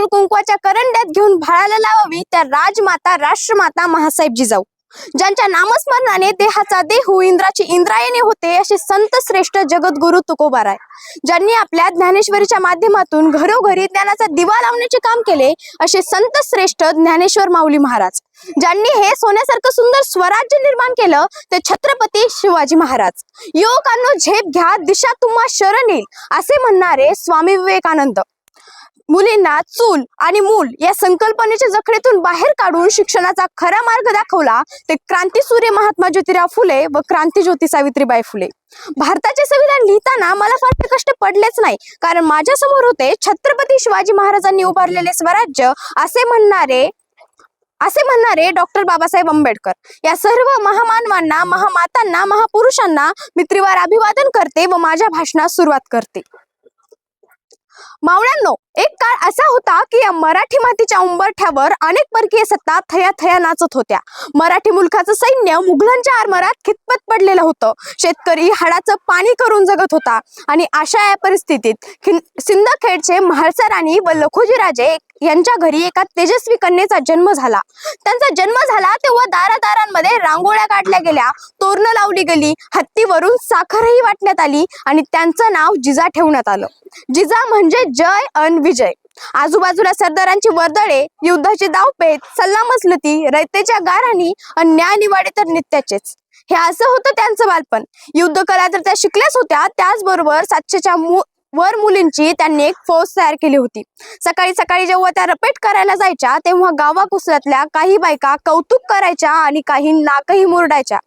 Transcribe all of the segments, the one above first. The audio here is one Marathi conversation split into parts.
हळद कुंकवाच्या करंड्यात घेऊन भाळाला लावावी त्या राजमाता राष्ट्रमाता महासाहेब जिजाऊ, ज्यांच्या नामस्मरणाने देहाचा देहू इंद्राची इंद्रायणी होते असे संत श्रेष्ठ जगद्गुरु तुकोबाराय, ज्यांनी आपल्या ज्ञानेश्वरीच्या माध्यमातून घरोघरी ज्ञानाचा दिवा लावण्याचे काम केले असे संत श्रेष्ठ ज्ञानेश्वर माऊली महाराज, ज्यांनी हे सोन्यासारखं सुंदर स्वराज्य निर्माण केलं ते छत्रपती शिवाजी महाराज। युवकांनो झेप घ्या, दिशा तुम्हा शरण येईल असे म्हणणारे स्वामी विवेकानंद, मुलींना चूल आणि मूल या संकल्पनेच्या जखडेतून बाहेर काढून शिक्षणाचा खरा मार्ग दाखवला ते क्रांतीसूर्य महात्मा ज्योतिराव फुले व क्रांतीज्योती सावित्रीबाई फुले। भारताचे संविधान लिहिताना मला फार कष्ट पडलेच नाही, कारण माझ्या समोर होते छत्रपती शिवाजी महाराजांनी उभारलेले स्वराज्य असे म्हणणारे डॉक्टर बाबासाहेब आंबेडकर। या सर्व महामानवांना, महामातांना, महापुरुषांना मी त्रिवार अभिवादन करते व माझ्या भाषणास सुरुवात करते। मावळ्यांनो, एक काळ असा होता की या मराठी मातीच्या उंबरठ्यावर अनेक परकीय सत्ता थया थया नाचत होत्या। मराठी मुलखाचं सैन्य मुघलांच्या आरमारात खितपत पडलेलं होतं। शेतकरी हाडाचं पाणी करून जगत होता आणि अशा या परिस्थितीत सिंदखेडचे म्हाळसा राणी व लखोजी राजे यांच्या घरी एका तेजस्वी कन्येचा जन्म झाला। त्यांचा जन्म झाला तेव्हा दारादारांमध्ये रांगोळ्या काढल्या गेल्या, तोरणं लावली गेली, हत्तीवरून साखरही वाटण्यात आली आणि त्यांचं नाव जिजा ठेवण्यात आलं। जिजा म्हणजे जय अन विजय। आजूबाजूला सरदारांची वर्दळे, युद्धाची धावपेच, सल्लामसलती, रयतेच्या गाऱ्हाणी आणि न्यायनिवाडे तर नित्याचेच। हे असं होतं त्यांचं बालपण। युद्ध कला तर त्या शिकल्याच होत्या, त्याचबरोबर 700च्या वर मुलींची त्यांनी एक फौज तयार केली होती। सकाळी सकाळी जेव्हा त्या रपेट करायला जायच्या तेव्हा गावाकुसल्यातल्या काही बायका कौतुक करायच्या आणि काही नाकही मुरडायच्या।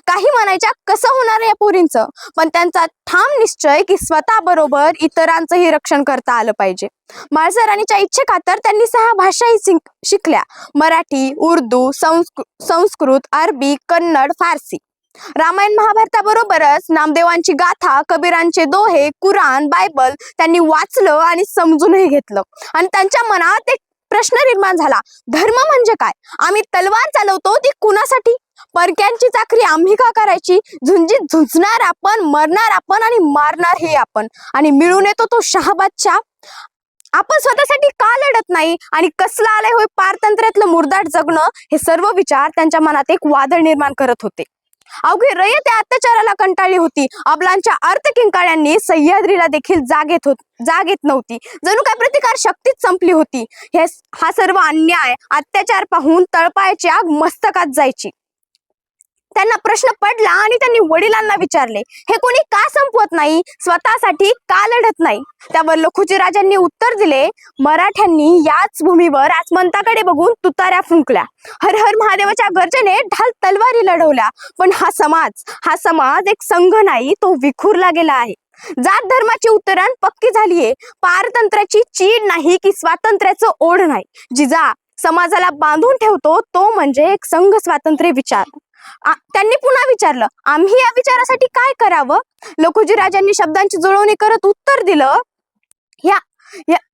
काही म्हणायच्या कसं होणार या पोरींचं, पण त्यांचा ठाम निश्चय की स्वतः बरोबर इतरांचंही रक्षण करता आलं पाहिजे। म्हाळसा राणीच्या इच्छेखातर त्यांनी 6 भाषाही शिकल्या, मराठी, उर्दू, संस्कृत, अरबी, कन्नड, फारसी। रामायण महाभारताबरोबरच नामदेवांची गाथा, कबीरांचे दोहे, कुराण, बायबल त्यांनी वाचलं आणि समजूनही घेतलं। आणि त्यांच्या मनात एक प्रश्न निर्माण झाला, धर्म म्हणजे काय? आम्ही तलवार चालवतो ती कुणासाठी? परक्यांची चाकरी आम्ही का करायची? झुंजीत झुंजणार आपण, मरणार आपण आणि मारणार हे आपण, आणि मिळून येतो तो शहाबादशाह। आपण स्वतःसाठी का लढत नाही आणि कसला आलंय होय पारतंत्र्यातलं मुरदाट जगणं? हे सर्व विचार त्यांच्या मनात एक वादळ निर्माण करत होते। अवघी रयत या अत्याचाराला कंटाळली होती। अबलांच्या अर्थकिंकाळ्यांनी सह्याद्रीला देखील जाग येत नव्हती। जणू काय प्रतिकार शक्तीच संपली होती। हा सर्व अन्याय, अत्याचार पाहून तळपायाची आग मस्तकात जायची। त्यांना प्रश्न पडला आणि त्यांनी वडिलांना विचारले, हे कोणी का संपवत नाही? स्वतःसाठी का लढत नाही? त्यावर लखुजी राजांनी उत्तर दिले, मराठ्यांनी याच भूमीवर आसमंताकडे बघून तुताऱ्या फुंकल्या, हर हर महादेवाच्या गर्जने ढाल तलवारी लढवल्या, पण हा समाज एक संघ नाही, तो विखुरला गेला आहे। जात धर्माची उतरण पक्की झालीये। पारतंत्र्याची चीड नाही की स्वातंत्र्याचं ओढ नाही। जिजा समाजाला बांधून ठेवतो तो म्हणजे एक संघ स्वातंत्र्य विचार। त्यांनी पुन्हा विचारलं, आम्ही या विचारासाठी काय करावं? लखुजी राजांनी शब्दांची जुळवणी करत उत्तर दिलं,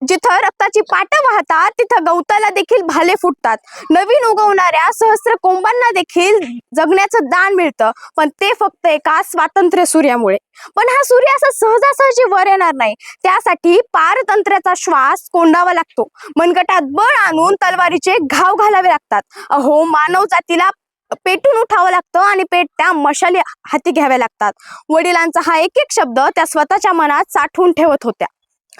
जिथं रक्ताची पाट वाहतात तिथं गवताला देखील भाले फुटतात। नवीन उगवणाऱ्या सहस्र कोंबांना देखील जगण्याचं दान मिळतं, पण ते फक्त एका स्वातंत्र्य सूर्यामुळे। पण हा सूर्य असा सहजासहजी वर येणार नाही, त्यासाठी पारतंत्र्याचा श्वास कोंडावा लागतो। मनगटात बळ आणून तलवारीचे घाव घालावे लागतात। अहो, मानव जातीला पेटून उठावं लागतं आणि पेटत्या मशाली हाती घ्याव्या लागतात। वडिलांचा हा एक एक शब्द त्या स्वतःच्या मनात साठवून ठेवत होत्या।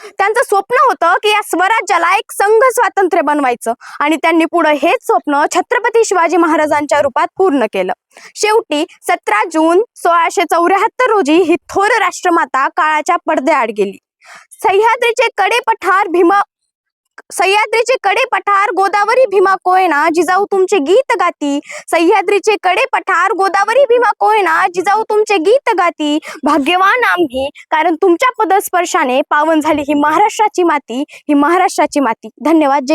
त्यांचं स्वप्न होतं की या स्वराज्याला एक संघ स्वातंत्र्य बनवायचं, आणि त्यांनी पुढे हेच स्वप्न छत्रपती शिवाजी महाराजांच्या रूपात पूर्ण केलं। शेवटी 17 जून 1674 रोजी ही थोर राष्ट्रमाता काळाच्या पडद्याआड गेली। सह्याद्रीचे कडे पठार गोदावरी भीमा कोयना जिजाऊ तुमचे गीत गाती। सह्याद्रीचे कडे पठार गोदावरी भीमा कोयना जिजाऊ तुमचे गीत गाती। भाग्यवान आम्ही, कारण तुमच्या पदस्पर्शाने पावन झाली ही महाराष्ट्राची माती, ही महाराष्ट्राची माती। धन्यवाद। जय